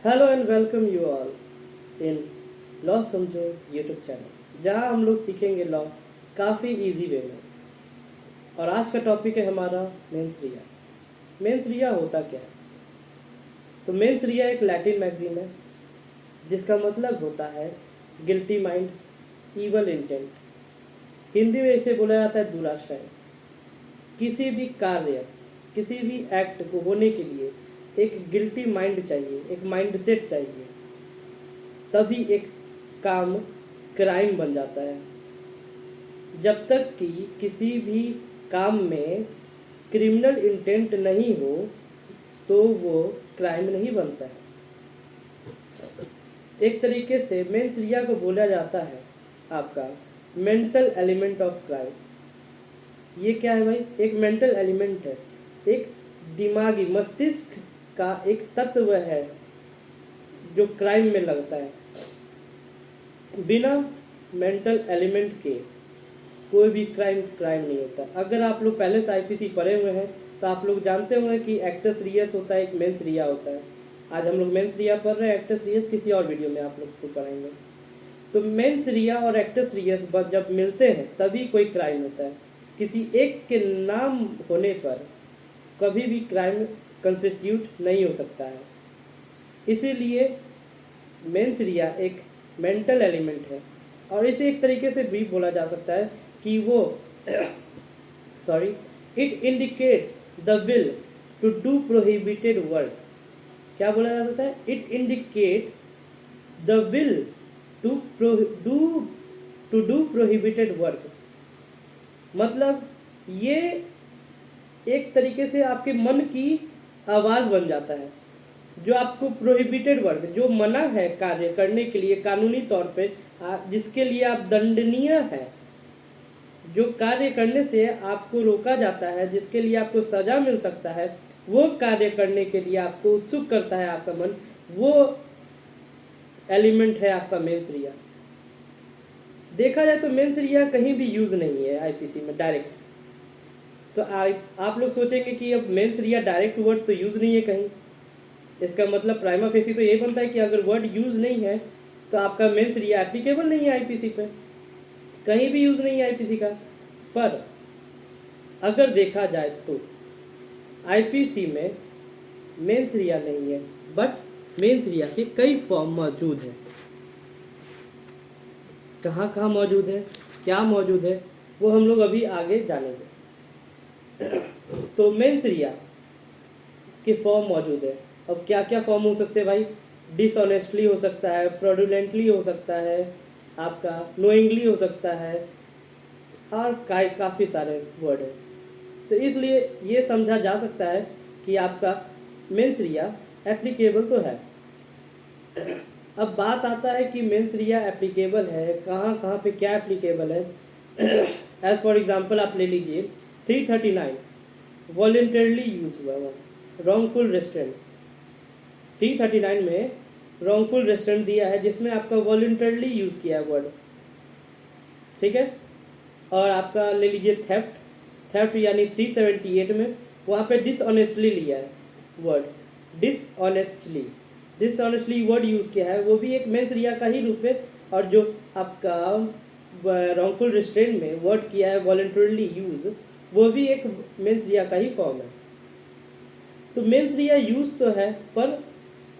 Hello and welcome you all in law समझो YouTube channel, जहां हम लोग सीखेंगे लॉ काफ़ी इजी वे में। और आज का टॉपिक है हमारा मेंस रिया। मेंस रिया होता क्या है? तो मेंस रिया एक लैटिन मैगजीन है जिसका मतलब होता है guilty mind, evil intent. Hindi में इसे बोला जाता है दुराशय। किसी भी कार्य, किसी भी एक्ट को होने के लिए एक गिल्टी माइंड चाहिए, एक माइंड सेट चाहिए, तभी एक काम क्राइम बन जाता है। जब तक कि किसी भी काम में क्रिमिनल इंटेंट नहीं हो तो वो क्राइम नहीं बनता है। एक तरीके से मेंस रिया को बोला जाता है आपका मेंटल एलिमेंट ऑफ क्राइम। ये क्या है भाई? एक मेंटल एलिमेंट है, एक दिमागी मस्तिष्क का एक तत्व है जो क्राइम में लगता है। बिना मेंटल एलिमेंट के कोई भी क्राइम नहीं होता। अगर आप लोग पहले से आईपीसी पढ़े हुए हैं तो आप लोग जानते होंगे कि एक्टस रियस होता है, एक मेंस रिया होता है। आज हम लोग मेंस रिया पढ़ रहे हैं, एक्टस रियस किसी और वीडियो में आप लोग को पढ़ाएंगे। तो मेंस रिया और एक्टस रियस जब मिलते हैं तभी कोई क्राइम होता है। किसी एक के नाम होने पर कभी भी क्राइम कंस्टिट्यूट नहीं हो सकता है। इसीलिए मेंस रिया एक मेंटल एलिमेंट है। और इसे एक तरीके से भी बोला जा सकता है कि वो sorry it indicates the will to do prohibited work. क्या बोला जा सकता है? It indicate the will to do prohibited work. मतलब ये एक तरीके से आपके मन की आवाज़ बन जाता है जो आपको प्रोहिबिटेड वर्क, जो मना है कार्य करने के लिए कानूनी तौर पे, जिसके लिए आप दंडनीय है, जो कार्य करने से आपको रोका जाता है, जिसके लिए आपको सजा मिल सकता है, वो कार्य करने के लिए आपको उत्सुक करता है आपका मन, वो एलिमेंट है आपका मेंस रिया। देखा जाए तो मेंस रिया कहीं भी यूज़ नहीं है आईपीसी में डायरेक्ट। तो आप लोग सोचेंगे कि अब मेंस रिया डायरेक्ट वर्ड तो यूज़ नहीं है कहीं। इसका मतलब प्राइमा फेसी तो ये बनता है कि अगर वर्ड यूज़ नहीं है तो आपका मेंस रिया एप्लीकेबल नहीं है आईपीसी पे, कहीं भी यूज़ नहीं है आईपीसी का। पर अगर देखा जाए तो आईपीसी में मेंस रिया नहीं है, बट मेंस रिया के कई फॉर्म मौजूद हैं। कहाँ कहाँ मौजूद है, क्या मौजूद है, वो हम लोग अभी आगे जानेंगे। तो मेंस रिया के फॉर्म मौजूद है। अब क्या क्या फॉर्म हो सकते हैं भाई? डिसऑनेस्टली हो सकता है, फ्रॉडुलेंटली हो सकता है, आपका नोइंगली हो सकता है, और काफ़ी सारे वर्ड हैं। तो इसलिए ये समझा जा सकता है कि आपका मेंस रिया एप्लीकेबल तो है। अब बात आता है कि मेंस रिया एप्लीकेबल है कहाँ कहाँ पे, क्या एप्लीकेबल है। एज फॉर एग्जांपल आप ले लीजिए 339 वॉलेंटरली यूज हुआ रॉन्गफुल रेस्ट्रेंट। 339 में रॉन्गफुल रेस्ट्रेंट दिया है जिसमें आपका वॉलेंटरली यूज़ किया है वर्ड, ठीक है। और आपका ले लीजिए थेफ्ट यानी 378 में वहाँ पे डिसऑनेस्टली लिया है वर्ड, डिसऑनेस्टली वर्ड यूज़ किया है, वो भी एक मेंस रिया का ही रूप है। और जो आपका रॉन्गफुल रिस्ट्रेंट में वर्ड किया है वॉलेंटरली यूज़, वो भी एक मेंस रिया का ही फॉर्म है। तो मेंस रिया यूज़ तो है पर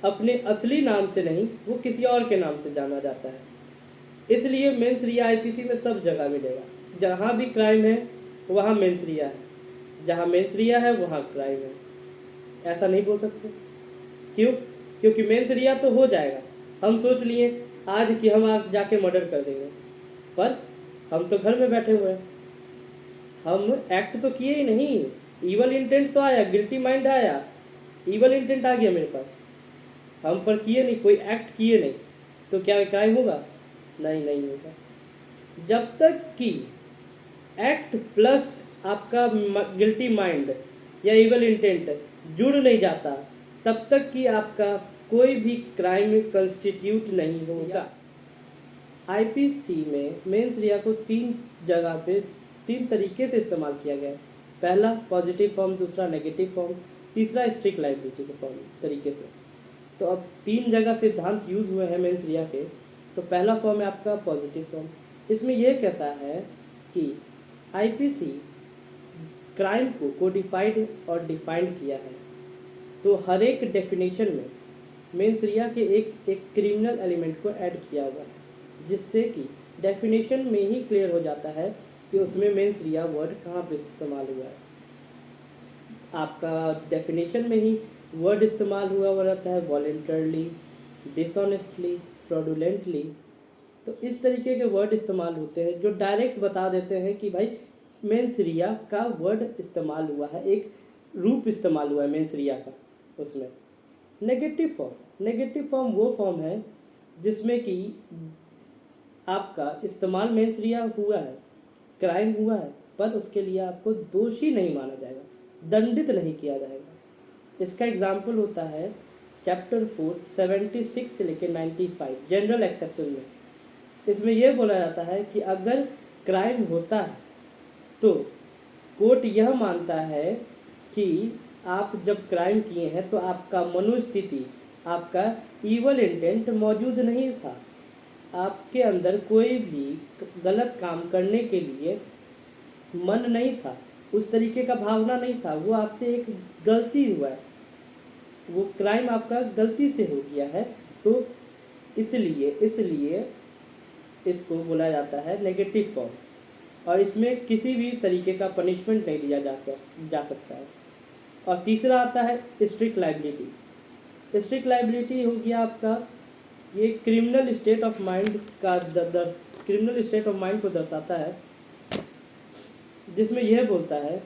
अपने असली नाम से नहीं, वो किसी और के नाम से जाना जाता है। इसलिए मेंस रिया आईपीसी में सब जगह मिलेगा। जहाँ भी क्राइम है वहाँ मेंस रिया है, जहाँ मेंस रिया है वहाँ क्राइम है, ऐसा नहीं बोल सकते। क्यों? क्योंकि मेंस रिया तो हो जाएगा। हम सोच लिए आज कि हम आज जाके मर्डर कर देंगे, पर हम तो घर में बैठे हुए हैं, हम एक्ट तो किए ही नहीं। ईवल इंटेंट तो आया, गिल्टी माइंड आया, ईवल इंटेंट आ गया मेरे पास, हम पर किए नहीं, कोई एक्ट किए नहीं, तो क्या क्राइम होगा? नहीं, नहीं होगा। जब तक कि एक्ट प्लस आपका गिल्टी माइंड या इवल इंटेंट जुड़ नहीं जाता तब तक कि आपका कोई भी क्राइम कंस्टिट्यूट नहीं होगा। आईपीसी में मेंस रिया को तीन जगह पे तीन तरीके से इस्तेमाल किया गया है। पहला पॉजिटिव फॉर्म, दूसरा नेगेटिव फॉर्म, तीसरा स्ट्रिक्ट लाइबिलिटी के फॉर्म तरीके से। तो अब 3 जगह सिद्धांत यूज हुए हैं मेंस रिया के। तो पहला फॉर्म है आपका पॉजिटिव फॉर्म। इसमें यह कहता है कि आईपीसी क्राइम को कोडिफाइड और डिफाइंड किया है। तो हर एक डेफिनेशन में मेंस रिया के एक क्रिमिनल एलिमेंट को ऐड किया हुआ है, जिससे कि डेफिनेशन में ही क्लियर हो जाता है कि उसमें मेंस रिया वर्ड कहाँ पे इस्तेमाल हुआ है। आपका डेफिनेशन में ही वर्ड इस्तेमाल हुआ रहता है वॉलेंटरली, डिसऑनेस्टली, फ्रॉडुलेंटली। तो इस तरीके के वर्ड इस्तेमाल होते हैं जो डायरेक्ट बता देते हैं कि भाई मेंस रिया का वर्ड इस्तेमाल हुआ है, एक रूप इस्तेमाल हुआ है मेंस रिया का उसमें। नेगेटिव फॉर्म वो फॉर्म है जिसमें कि आपका इस्तेमाल मेंस रिया हुआ है, क्राइम हुआ है, पर उसके लिए आपको दोषी नहीं माना जाएगा, दंडित नहीं किया जाएगा। इसका एग्जाम्पल होता है चैप्टर 4 76 से लेकर 95 जनरल एक्सेप्शन में। इसमें यह बोला जाता है कि अगर क्राइम होता है तो कोर्ट यह मानता है कि आप जब क्राइम किए हैं तो आपका मनोस्थिति, आपका ईवल इंटेंट मौजूद नहीं था, आपके अंदर कोई भी गलत काम करने के लिए मन नहीं था, उस तरीके का भावना नहीं था, वो आपसे एक गलती हुआ है, वो क्राइम आपका गलती से हो गया है। तो इसलिए इसको बोला जाता है नेगेटिव फॉर्म, और इसमें किसी भी तरीके का पनिशमेंट नहीं दिया जा सकता है। और तीसरा आता है स्ट्रिक्ट लाइबिलिटी। स्ट्रिक्ट लाइबिलिटी हो गया आपका ये क्रिमिनल स्टेट ऑफ माइंड का क्रिमिनल स्टेट ऑफ माइंड को दर्शाता है, जिसमें यह बोलता है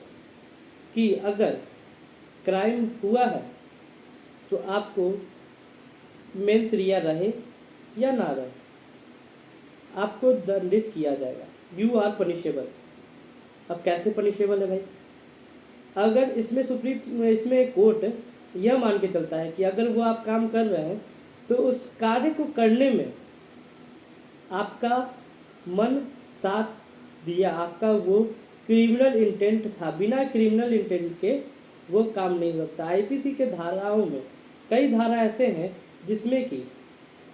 कि अगर क्राइम हुआ है तो आपको मेंस रिया रहे या ना रहे, आपको दंडित किया जाएगा, यू आर पनिशेबल। अब कैसे पनिशेबल है भाई? अगर इसमें कोर्ट यह मान के चलता है कि अगर वो आप काम कर रहे हैं तो उस कार्य को करने में आपका मन साथ दिया, आपका वो क्रिमिनल इंटेंट था, बिना क्रिमिनल इंटेंट के वो काम नहीं होता। आईपीसी के धाराओं में कई धारा ऐसे हैं जिसमें कि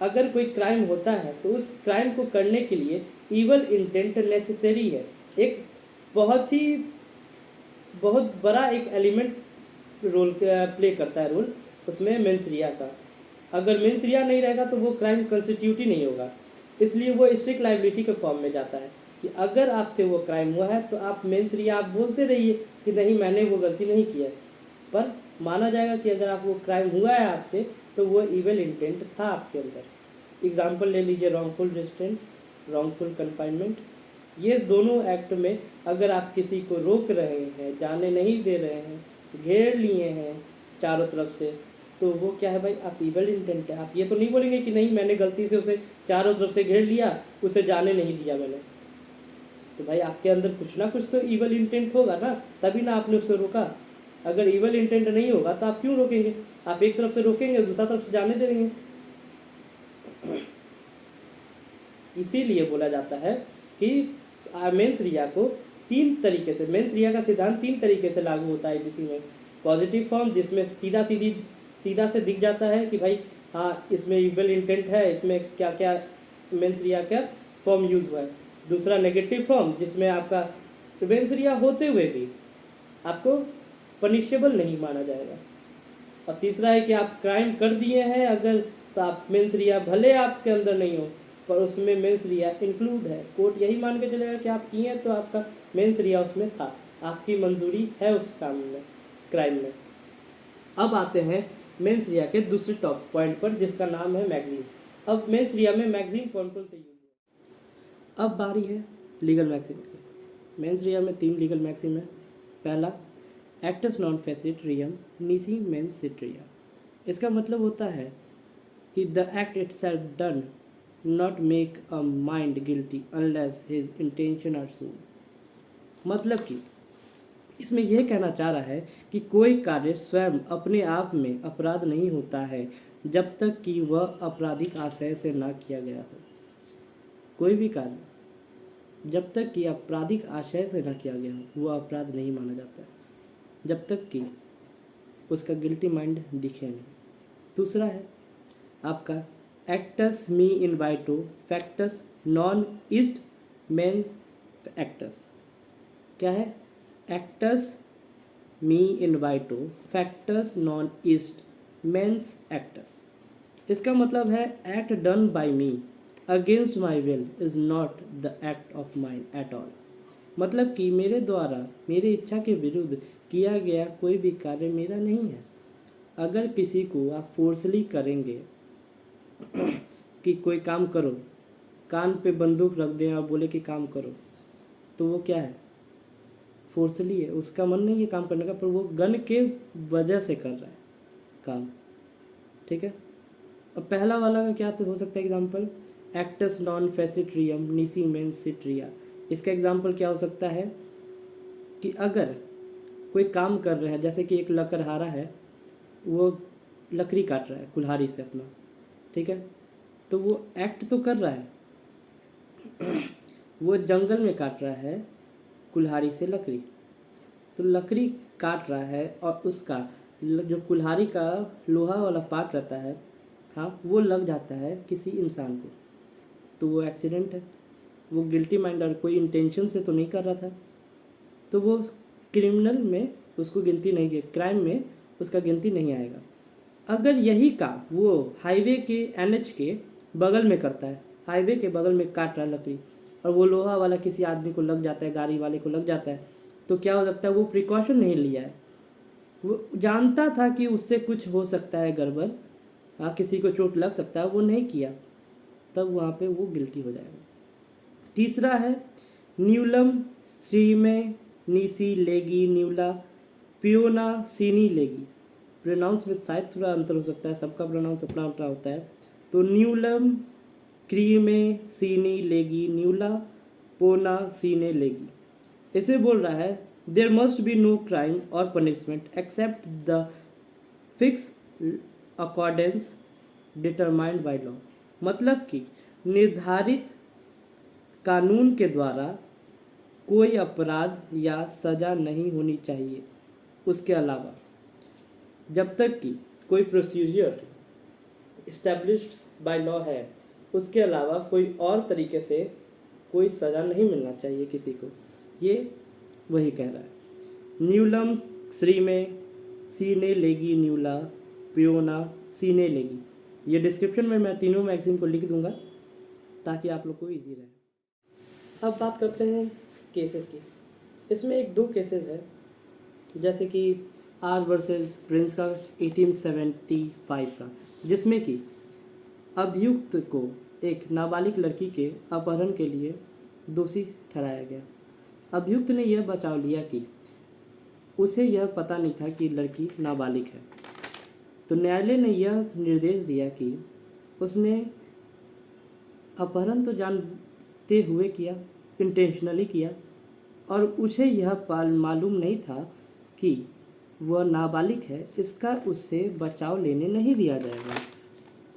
अगर कोई क्राइम होता है तो उस क्राइम को करने के लिए ईवल इंटेंट नेसेसरी है। एक बहुत बड़ा एक एलिमेंट रोल प्ले करता है, रोल उसमें मेंस रिया का। अगर मेंस रिया नहीं रहेगा तो वो क्राइम कंस्टिट्यूट ही नहीं होगा। इसलिए वो स्ट्रिक्ट लाइबिलिटी के फॉर्म में जाता है कि अगर आपसे वो क्राइम हुआ है तो आप मेंस रिया आप बोलते रहिए कि नहीं मैंने वो गलती नहीं किया है, पर माना जाएगा कि अगर आप वो क्राइम हुआ है आपसे तो वो इविल इंटेंट था आपके अंदर। एग्जाम्पल ले लीजिए रॉन्गफुल रेस्ट्रेंट, रॉन्गफुल कन्फाइनमेंट। ये दोनों एक्ट में अगर आप किसी को रोक रहे हैं, जाने नहीं दे रहे हैं, घेर लिए हैं चारों तरफ से, तो वो क्या है भाई, आप इविल इंटेंट है। आप ये तो नहीं बोलेंगे कि नहीं मैंने गलती से उसे चारों तरफ से घेर लिया, उसे जाने नहीं दिया मैंने। तो भाई आपके अंदर कुछ ना कुछ तो इविल इंटेंट होगा ना, तभी ना आपने उसे रोका। अगर इविल इंटेंट नहीं होगा तो आप क्यों रोकेंगे? आप एक तरफ से रोकेंगे, दूसरा तरफ से जाने देंगे। इसीलिए बोला जाता है कि मेंस रिया को 3 तरीके से, मेंस रिया का सिद्धांत 3 तरीके से लागू होता है आईपीसी में। पॉजिटिव फॉर्म जिसमें सीधा से दिख जाता है कि भाई हाँ इसमें इविल इंटेंट है, इसमें क्या क्या मेंस रिया का फॉर्म यूज हुआ है। दूसरा नेगेटिव फॉर्म जिसमें आपका मेंस रिया होते हुए भी आपको पनिशेबल नहीं माना जाएगा। और तीसरा है कि आप क्राइम कर दिए हैं अगर, तो आप मेंस रिया भले आपके अंदर नहीं हो पर उसमें मेंस रिया इंक्लूड है। कोर्ट यही मान के चलेगा कि आप किए हैं तो आपका मेंस रिया उसमें था, आपकी मंजूरी है उस काम में, क्राइम में। अब आते हैं मेंस रिया के दूसरे टॉप पॉइंट पर जिसका नाम है मैगजीम। अब मेंस रिया में मैगजीम कौन कौन से यूज है? अब बारी है लीगल मैगजीम की। मेंस रिया में 3 लीगल मैगजीम है। पहला एक्टस नॉन फेसिट रियम नीसी मेंस सिट रिया। इसका मतलब होता है कि the act itself done not make a mind guilty unless his intention are so. मतलब कि इसमें यह कहना चाह रहा है कि कोई कार्य स्वयं अपने आप में अपराध नहीं होता है जब तक कि वह आपराधिक आशय से ना किया गया हो। कोई भी कार्य जब तक कि आपराधिक आशय से ना किया गया हो वह अपराध नहीं माना जाता है, जब तक कि उसका गिल्टी माइंड दिखे नहीं। दूसरा है आपका एक्टस मी इनवाइटो फैक्टस नॉन ईस्ट मेंस एक्टस। क्या है? एक्टस मी इनवाइटो फैक्टस नॉन ईस्ट मेंस एक्टस। इसका मतलब है act done by me against my will is not the act of mind at all. मतलब कि मेरे द्वारा मेरी इच्छा के विरुद्ध किया गया कोई भी कार्य मेरा नहीं है। अगर किसी को आप फोर्सली करेंगे कि कोई काम करो, कान पे बंदूक रख दें और बोले कि काम करो, तो वो क्या है? फोर्सली है, उसका मन नहीं है काम करने का, पर वो गन के वजह से कर रहा है काम। ठीक है। अब पहला वाला का क्या तो हो सकता है एग्जाम्पल? एक्टस नॉन फेसिट्रियम निसी मेंस सिट्रिया। इसका एग्जाम्पल क्या हो सकता है कि अगर कोई काम कर रहे हैं, जैसे कि एक लकड़हारा है, वो लकड़ी काट रहा है कुल्हाड़ी से अपना, ठीक है, तो वो एक्ट तो कर रहा है, वो जंगल में काट रहा है कुल्हाड़ी से लकड़ी, तो लकड़ी काट रहा है और उसका जो कुल्हाड़ी का लोहा वाला पार्ट रहता है, हाँ, वो लग जाता है किसी इंसान को, तो वो एक्सीडेंट है। वो गिल्टी माइंड, कोई इंटेंशन से तो नहीं कर रहा था, तो वो क्रिमिनल में उसको गिनती नहीं है, क्राइम में उसका गिनती नहीं आएगा। अगर यही काम वो हाईवे के NH के बगल में करता है, हाईवे के बगल में काट रहा है लकड़ी, और वो लोहा वाला किसी आदमी को लग जाता है, गाड़ी वाले को लग जाता है, तो क्या हो सकता है? वो प्रिकॉशन नहीं लिया है, वो जानता था कि उससे कुछ हो सकता है गड़बड़, हाँ, किसी को चोट लग सकता है, वो नहीं किया, तब वहाँ पे वो गिल्टी हो जाएगा। तीसरा है न्यूलम श्रीमे नीसी लेगी न्यूला पियोना सीनी लेगी। प्रोनाउंस में शायद थोड़ा अंतर हो सकता है, सबका प्रोनाउंस अपना अपना होता है। तो न्यूलम क्रीमे सीनी लेगी न्यूला पोना सीने लेगी। इसे बोल रहा है there must be no crime और punishment except the fix accordance determined by law. मतलब कि निर्धारित कानून के द्वारा कोई अपराध या सज़ा नहीं होनी चाहिए, उसके अलावा जब तक कि कोई प्रोसीजर इस्टेब्लिश्ड बाय लॉ है, उसके अलावा कोई और तरीके से कोई सज़ा नहीं मिलना चाहिए किसी को। ये वही कह रहा है। न्यूलम श्री में सीने लेगी न्यूला पियोना सीने लेगी। ये डिस्क्रिप्शन में मैं तीनों मैगजीन को लिख दूंगा ताकि आप लोग को इजी रहे। अब बात करते हैं केसेस की। इसमें एक दो केसेस है, जैसे कि आर वर्सेस प्रिंस का 1875 का, जिसमें कि अभियुक्त को एक नाबालिग लड़की के अपहरण के लिए दोषी ठहराया गया। अभियुक्त ने यह बचाव लिया कि उसे यह पता नहीं था कि लड़की नाबालिग है, तो न्यायालय ने यह निर्देश दिया कि उसने अपहरण तो जानते हुए किया, इंटेंशनली किया, और उसे यह मालूम नहीं था कि वह नाबालिग है, इसका उससे बचाव लेने नहीं दिया जाएगा।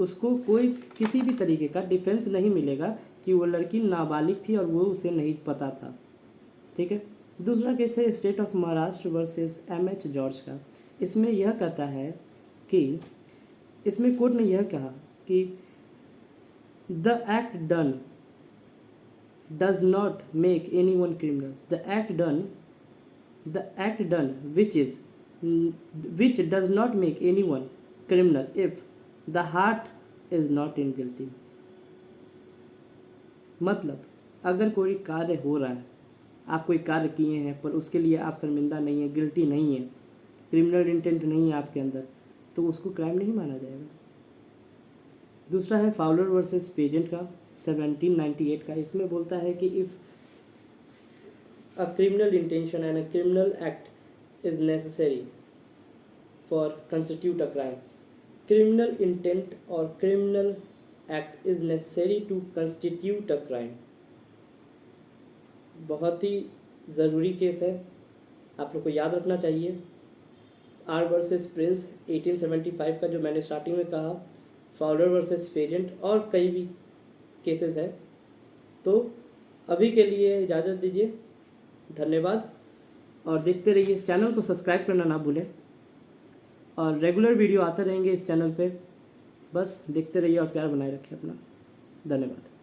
उसको कोई किसी भी तरीके का डिफेंस नहीं मिलेगा कि वो लड़की नाबालिग थी और वो उसे नहीं पता था। ठीक है। दूसरा केस है state of Maharashtra versus MH George का। इसमें यह कहता है कि इसमें कोर्ट ने यह कहा कि the act done does not make anyone criminal. The act done which does not make anyone criminal if the heart is not in guilty. मतलब अगर कोई कार्य हो रहा है, आप कोई कार्य किए हैं पर उसके लिए आप शर्मिंदा नहीं है, गिल्टी नहीं है, क्रिमिनल इंटेंट नहीं है आपके अंदर, तो उसको क्राइम नहीं माना जाएगा। दूसरा है फाउलर वर्सेस पेजेंट का 1798 का। इसमें बोलता है कि if a criminal intention and a criminal act is necessary for constitute a crime, criminal intent और criminal act is necessary to constitute a crime. बहुत ही ज़रूरी केस है, आप लोग को याद रखना चाहिए। आर वर्सेस प्रिंस 1875 का जो मैंने स्टार्टिंग में कहा, फाउलर वर्सेस पेजेंट, और कई भी केसेस है। तो अभी के लिए इजाज़त दीजिए, धन्यवाद, और देखते रहिए। चैनल को सब्सक्राइब करना ना भूलें, और रेगुलर वीडियो आते रहेंगे इस चैनल पे। बस देखते रहिए और प्यार बनाए रखिए अपना। धन्यवाद।